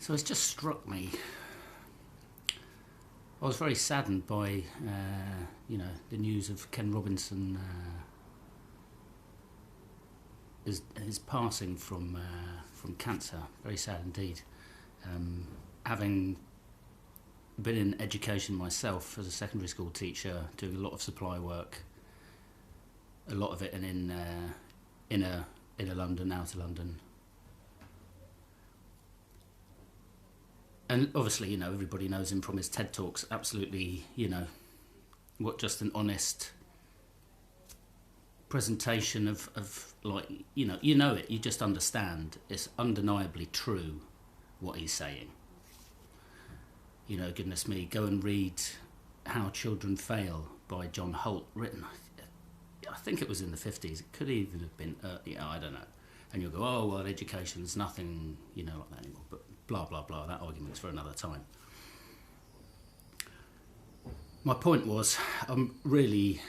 So it's just struck me. I was very saddened by, the news of Ken Robinson, his passing from cancer. Very sad indeed. Having been in education myself as a secondary school teacher, doing a lot of supply work, a lot of it in inner London, outer London. And obviously, everybody knows him from his TED Talks. Absolutely, what just an honest presentation of like, you know it. You just understand. It's undeniably true what he's saying. Goodness me, go and read How Children Fail by John Holt, written, I think it was in the 50s. It could even have been, I don't know. And you'll go, oh, well, education's nothing, like that anymore. But blah, blah, blah, that argument's for another time. My point was, I'm really,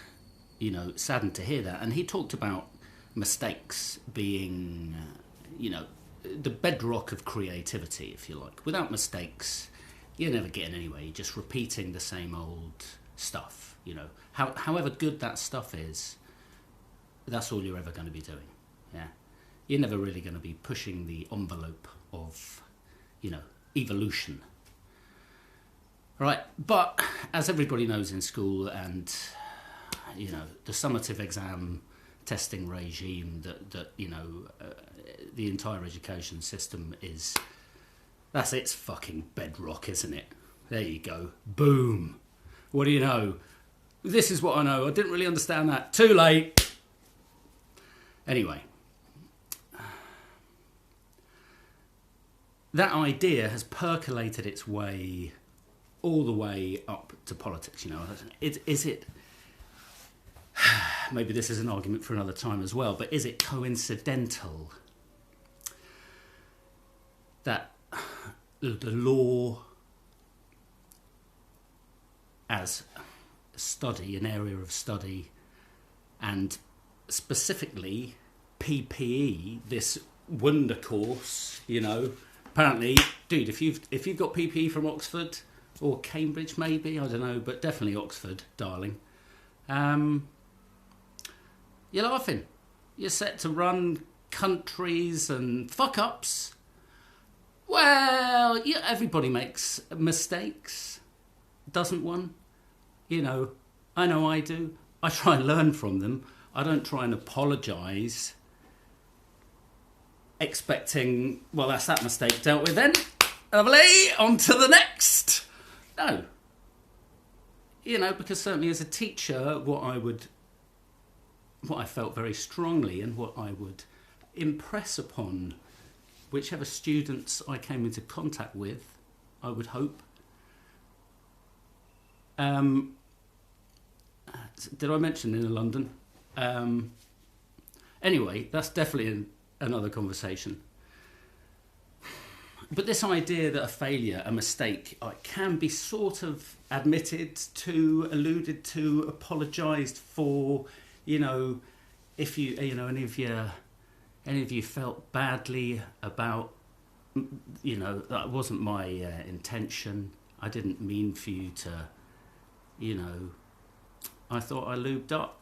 saddened to hear that. And he talked about mistakes being, the bedrock of creativity, if you like. Without mistakes, you're never getting anywhere. You're just repeating the same old stuff, However good that stuff is, that's all you're ever going to be doing, yeah? You're never really going to be pushing the envelope of, evolution. Right, but as everybody knows in school and, the summative exam testing regime that the entire education system is, that's its fucking bedrock, isn't it? There you go. Boom. What do you know? This is what I know. I didn't really understand that. Too late. Anyway. That idea has percolated its way all the way up to politics, Is it... Maybe this is an argument for another time as well, but is it coincidental that the law as a study, an area of study, and specifically PPE, this wonder course, apparently, dude, if you've got PPE from Oxford or Cambridge, maybe, I don't know, but definitely Oxford, darling, you're laughing. You're set to run countries and fuck ups. Well, everybody makes mistakes, doesn't one? I know I do. I try and learn from them. I don't try and apologise expecting, well, that's that mistake dealt with then. Lovely, on to the next. No. Because certainly as a teacher, what I felt very strongly and what I would impress upon whichever students I came into contact with, I would hope. Did I mention inner London? Anyway, that's definitely another conversation. But this idea that a failure, a mistake, can be sort of admitted to, alluded to, apologised for, if you, any of you felt badly about, that wasn't my intention. I didn't mean for you to, I thought I lubed up,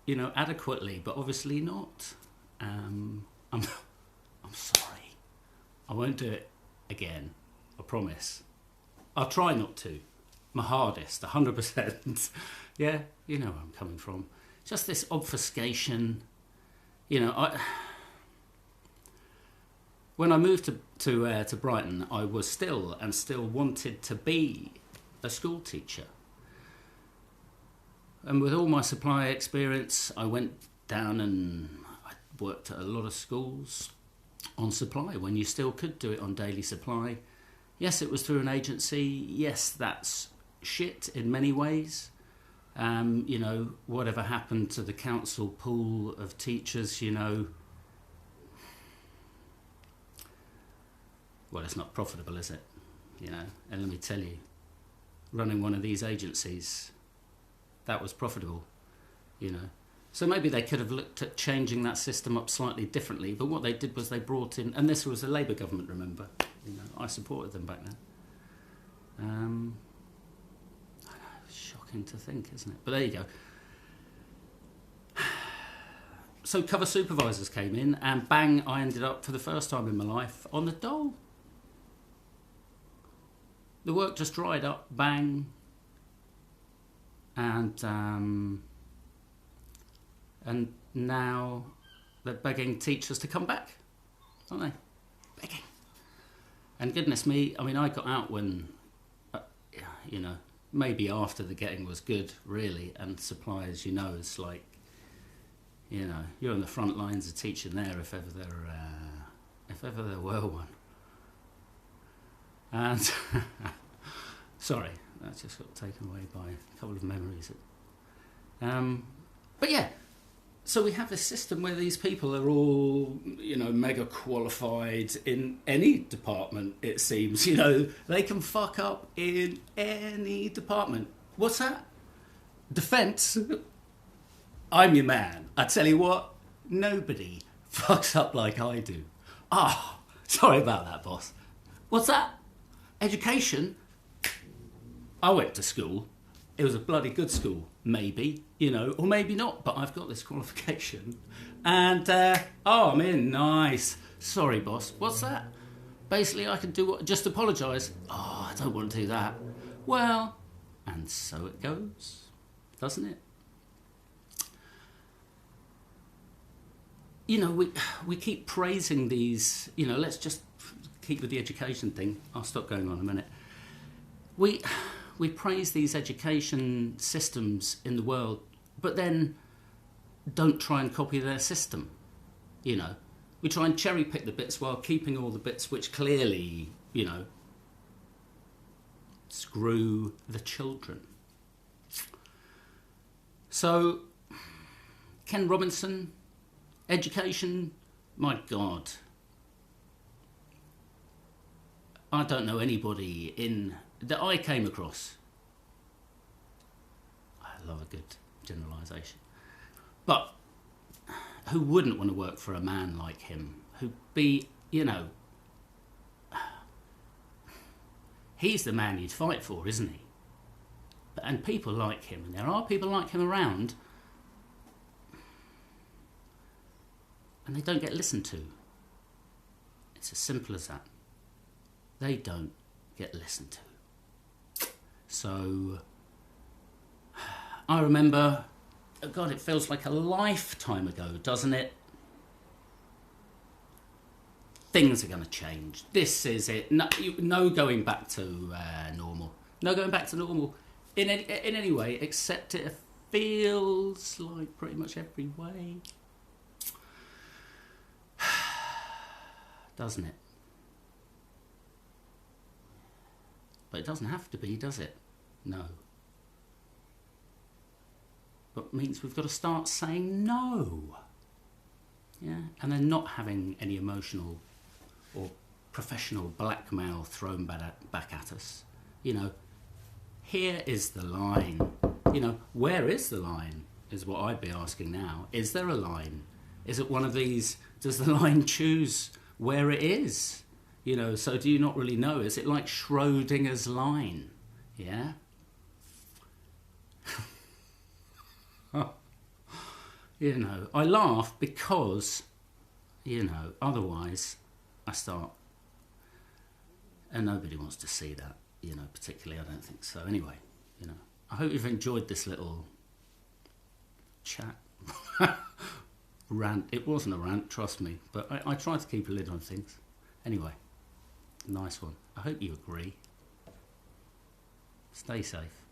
adequately, but obviously not. I'm sorry. I won't do it again. I promise. I'll try not to. My hardest, 100%. Yeah, you know where I'm coming from. Just this obfuscation. When I moved to Brighton, I was still wanted to be a school teacher. And with all my supply experience, I went down and I worked at a lot of schools on supply when you still could do it on daily supply. Yes, it was through an agency. Yes, that's shit in many ways. Whatever happened to the council pool of teachers, well, it's not profitable, is it? And let me tell you, running one of these agencies, that was profitable, So maybe they could have looked at changing that system up slightly differently, but what they did was they brought in, and this was a Labour government, remember, You know, I supported them back then. I know, shocking to think, isn't it? But there you go. So cover supervisors came in, and bang, I ended up for the first time in my life on the dole. The work just dried up, bang, and now they're begging teachers to come back, aren't they? Begging. And goodness me, I mean, I got out when, you know, maybe after the getting was good, really, and supply, as you know, is like, you know, you're on the front lines of teaching there if ever there were one. And sorry, that just got taken away by a couple of memories. But yeah, so we have this system where these people are all, you know, mega qualified in any department, it seems. You know, they can fuck up in any department. What's that? Defence? I'm your man. I tell you what, nobody fucks up like I do. Ah, sorry about that, boss. What's that? Education? I went to school. It was a bloody good school, maybe, you know, or maybe not, but I've got this qualification. And, I'm in, nice. Sorry, boss. What's that? Basically, I can do what? Just apologise. Oh, I don't want to do that. Well, and so it goes, doesn't it? You know, we keep praising these, you know, let's just keep with the education thing. I'll stop going on a minute. We praise these education systems in the world, but then don't try and copy their system, you know. We try and cherry pick the bits while keeping all the bits which clearly, you know, screw the children. So, Ken Robinson, education, my God. I don't know anybody that I came across. I love a good generalisation. But who wouldn't want to work for a man like him? Who'd be, you know, he's the man you'd fight for, isn't he? And people like him, and there are people like him around, and they don't get listened to. It's as simple as that. They don't get listened to. So, I remember, oh God, it feels like a lifetime ago, doesn't it? Things are going to change. This is it. No going back to normal. No going back to normal in any way, except it feels like pretty much every way. Doesn't it? But it doesn't have to be, does it? No. But it means we've got to start saying no. Yeah? And then not having any emotional or professional blackmail thrown back at us. You know, here is the line. You know, where is the line is what I'd be asking now. Is there a line? Is it one of these, does the line choose where it is? You know, so do you not really know? Is it like Schrodinger's line? Yeah? You know, I laugh because, you know, otherwise I start, and nobody wants to see that, you know, particularly, I don't think so. Anyway, you know, I hope you've enjoyed this little chat. Rant. It wasn't a rant, trust me, but I tried to keep a lid on things. Anyway. Nice one. I hope you agree. Stay safe.